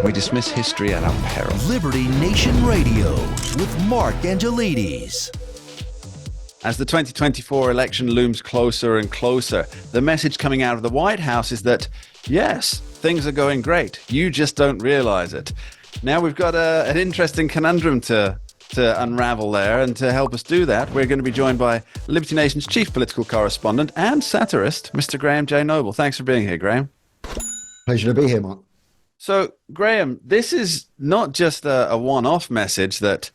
We dismiss history at our peril. Liberty Nation Radio with Mark Angelides. As the 2024 election looms closer and closer, the message coming out of the White House is that, yes, things are going great. You just don't realize it. Now we've got an interesting conundrum to unravel there, and to help us do that, we're going to be joined by Liberty Nation's chief political correspondent and satirist, Mr. Graham J. Noble. Thanks for being here, Graham. Pleasure to be here, Mark. So, Graham, this is not just a one-off message that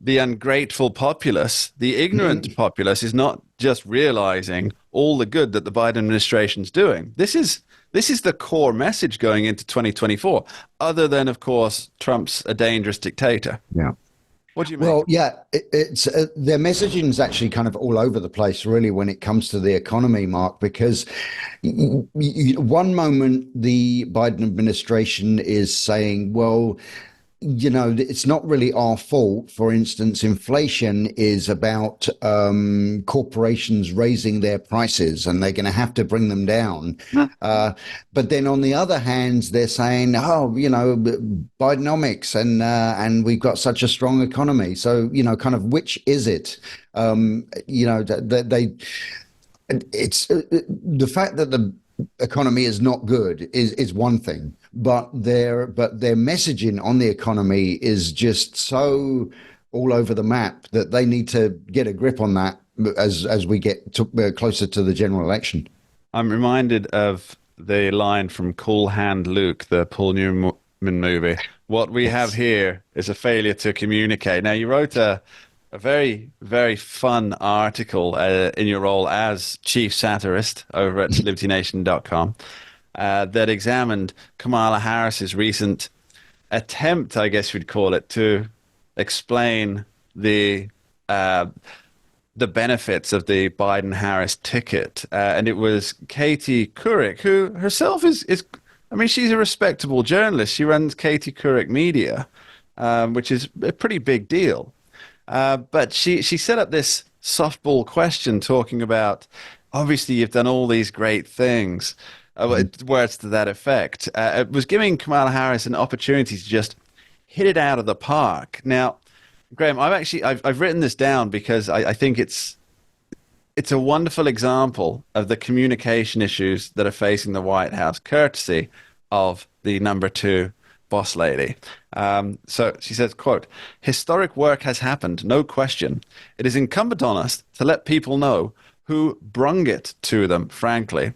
the ungrateful populace, the ignorant populace, is not just realizing all the good that the Biden administration's doing. This is the core message going into 2024, other than, of course, Trump's a dangerous dictator. Yeah. What do you mean? Well, yeah, it's their messaging is actually kind of all over the place, really, when it comes to the economy, Mark, because one moment the Biden administration is saying, well, you know, it's not really our fault. For instance, inflation is about corporations raising their prices and they're going to have to bring them down. But then on the other hand, they're saying, oh, you know, Bidenomics and we've got such a strong economy. So, you know, kind of which is it? You know, it's the fact that the economy is not good is one thing. But their messaging on the economy is just so all over the map that they need to get a grip on that as we get closer to the general election. I'm reminded of the line from Cool Hand Luke, the Paul Newman movie. What we have here is a failure to communicate. Now, you wrote a very, very fun article in your role as chief satirist over at libertynation.com. That examined Kamala Harris's recent attempt, I guess we'd call it, to explain the benefits of the Biden-Harris ticket. And it was Katie Couric, who herself is I mean, she's a respectable journalist. She runs Katie Couric Media, which is a pretty big deal. But she set up this softball question talking about, obviously, you've done all these great things. Words to that effect. It was giving Kamala Harris an opportunity to just hit it out of the park. Now, Graham, I've written this down because I think it's a wonderful example of the communication issues that are facing the White House, courtesy of the number 2 boss lady. So she says, quote, "Historic work has happened, no question. It is incumbent on us to let people know who brung it to them, frankly.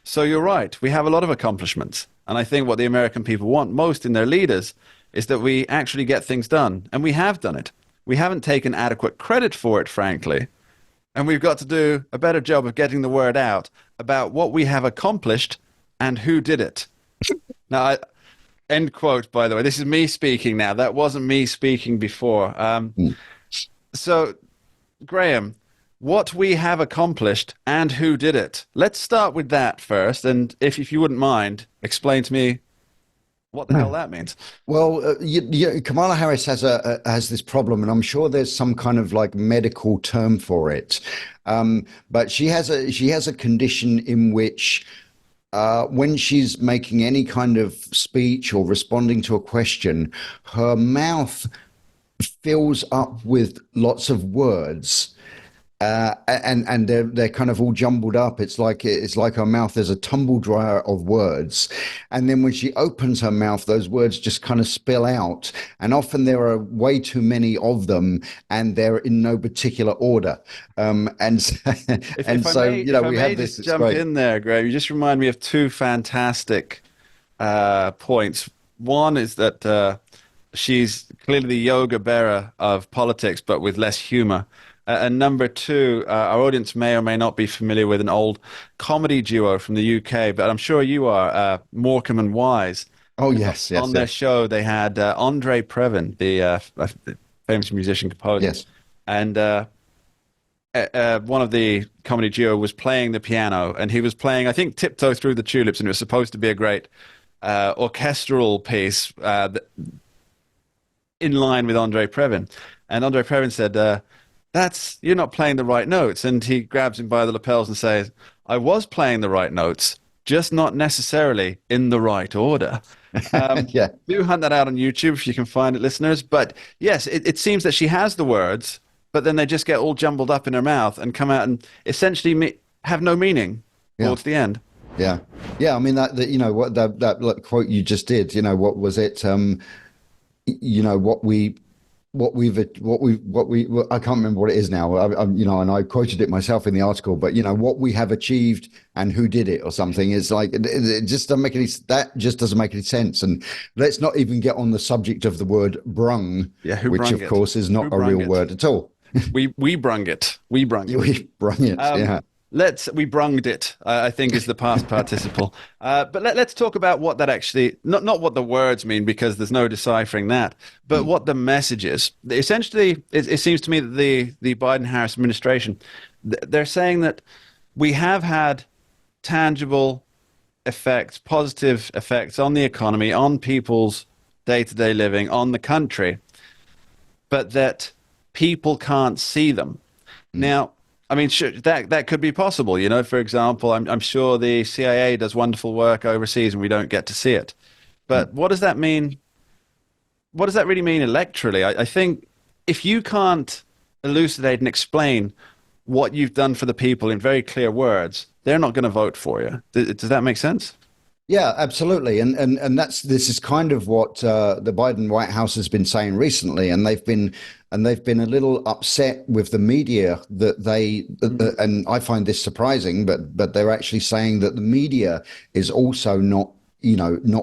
So you're right, we have a lot of accomplishments. And I think what the American people want most in their leaders is that we actually get things done. And we have done it. We haven't taken adequate credit for it, frankly. And we've got to do a better job of getting the word out about what we have accomplished and who did it." Now, end quote, by the way. This is me speaking now. That wasn't me speaking before. So, Graham, what we have accomplished and who did it. Let's start with that first. And if you wouldn't mind, explain to me what the hell that means. Well, Kamala Harris has this problem, and I'm sure there's some kind of like medical term for it. But she has a condition in which when she's making any kind of speech or responding to a question, her mouth fills up with lots of words. And they're kind of all jumbled up. It's like her mouth is a tumble dryer of words, and then when she opens her mouth, those words just kind of spill out. And often there are way too many of them, and they're in no particular order. And so you know, we have this. Jump in there, Graham. You just remind me of 2 fantastic points. One is that she's clearly the yoga bearer of politics, but with less humor. And number 2, our audience may or may not be familiar with an old comedy duo from the UK, but I'm sure you are, Morecambe and Wise. Oh, yes. On their show, they had Andre Previn, the famous musician composer. Yes. And one of the comedy duo was playing the piano, and he was playing, I think, Tiptoe Through the Tulips, and it was supposed to be a great orchestral piece in line with Andre Previn. And Andre Previn said, you're not playing the right notes. And he grabs him by the lapels and says, "I was playing the right notes, just not necessarily in the right order." Yeah. Do hunt that out on YouTube if you can find it, listeners. But yes, it seems that she has the words, but then they just get all jumbled up in her mouth and come out and essentially have no meaning towards the end. Yeah. Yeah. I mean, that you know, what that like, quote you just did, you know, what was it? You know, what we, I can't remember what it is now. You know, and I quoted it myself in the article, but you know, what we have achieved and who did it or something is like, it just doesn't make any, that just doesn't make any sense. And let's not even get on the subject of the word brung, which of course is not a real word at all. We brung it. We brung it. We brung it. Yeah. We brunged it, I think is the past participle. But let's talk about what that actually, not what the words mean, because there's no deciphering that, but what the message is. Essentially, it seems to me that the Biden-Harris administration, they're saying that we have had tangible effects, positive effects on the economy, on people's day-to-day living, on the country, but that people can't see them. Now, I mean, sure, that could be possible. You know, for example, I'm sure the CIA does wonderful work overseas and we don't get to see it. But what does that mean? What does that really mean electorally? I think if you can't elucidate and explain what you've done for the people in very clear words, they're not going to vote for you. Does that make sense? Yeah, absolutely, and this is kind of what the Biden White House has been saying recently, and they've been a little upset with the media that and I find this surprising, but they're actually saying that the media is also not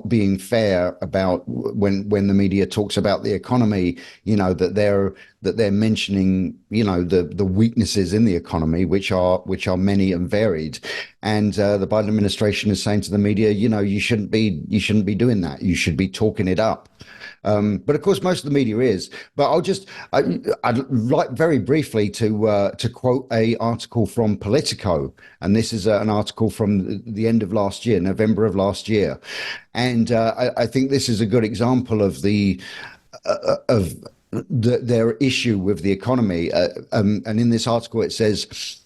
being fair about when the media talks about the economy, you know, that they're mentioning, you know, the weaknesses in the economy, which are many and varied. And the Biden administration is saying to the media, you know, you shouldn't be doing that. You should be talking it up. But of course, most of the media is. But I'd like very briefly to quote a article from Politico, and this is an article from the end of last year, November of last year, and I think this is a good example of their issue with the economy. And in this article, it says,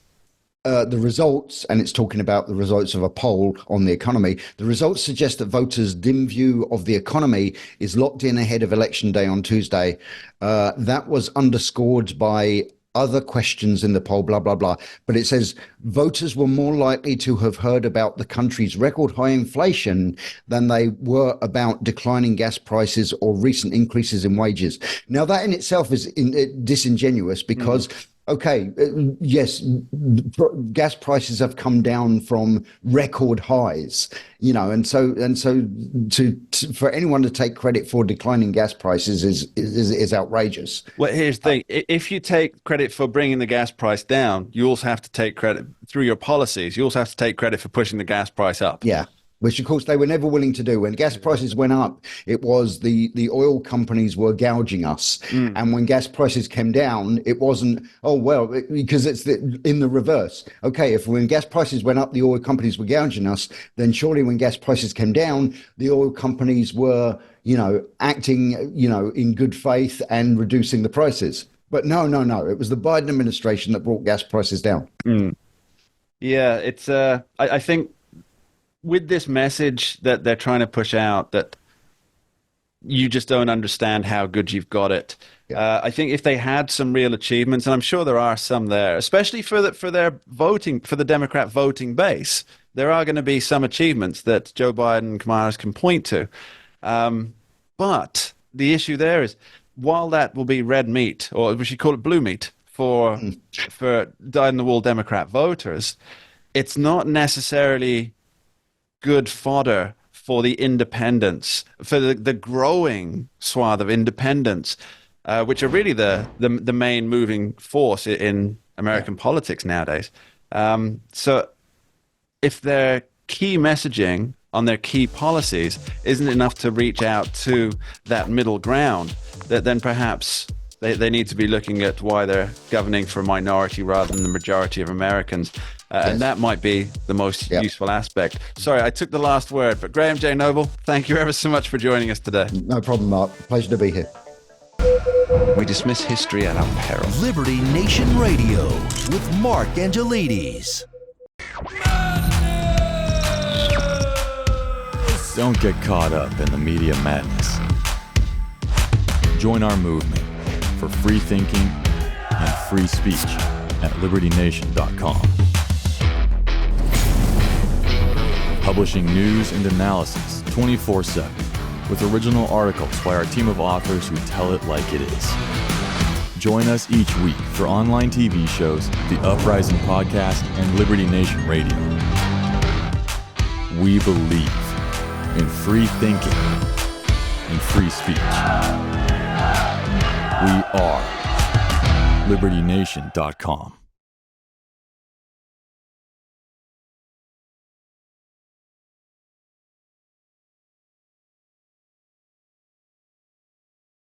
the results, and it's talking about the results of a poll on the economy, the results suggest that voters' dim view of the economy is locked in ahead of Election Day on Tuesday. That was underscored by other questions in the poll, blah, blah, blah. But it says voters were more likely to have heard about the country's record high inflation than they were about declining gas prices or recent increases in wages. Now, that in itself is disingenuous because okay, yes, gas prices have come down from record highs, you know, and so for anyone to take credit for declining gas prices is outrageous. Well, here's the thing: if you take credit for bringing the gas price down, you also have to take credit through your policies. You also have to take credit for pushing the gas price up. Yeah. Which, of course, they were never willing to do. When gas prices went up, it was the oil companies were gouging us. And when gas prices came down, it wasn't, because it's in the reverse. Okay, when gas prices went up, the oil companies were gouging us, then surely when gas prices came down, the oil companies were, you know, acting, you know, in good faith and reducing the prices. But no. It was the Biden administration that brought gas prices down. Yeah, it's, I think, with this message that they're trying to push out, that you just don't understand how good you've got it. Yeah. I think if they had some real achievements, and I'm sure there are some there, especially for their voting, for the Democrat voting base, there are going to be some achievements that Joe Biden and Kamala Harris can point to. But the issue there is, while that will be red meat, or we should call it blue meat for dyed-in-the-wool Democrat voters, it's not necessarily good fodder for the independents, for the growing swath of independents, which are really the main moving force in American politics nowadays. So if their key messaging on their key policies isn't enough to reach out to that middle ground, then perhaps they need to be looking at why they're governing for a minority rather than the majority of Americans. And that might be the most useful aspect. Sorry, I took the last word, but Graham J. Noble, thank you ever so much for joining us today. No problem, Mark. Pleasure to be here. We dismiss history at our peril. Liberty Nation Radio with Mark Angelides. Don't get caught up in the media madness. Join our movement for free thinking and free speech at libertynation.com. Publishing news and analysis 24/7 with original articles by our team of authors who tell it like it is. Join us each week for online TV shows, The Uprising Podcast, and Liberty Nation Radio. We believe in free thinking and free speech. We are libertynation.com.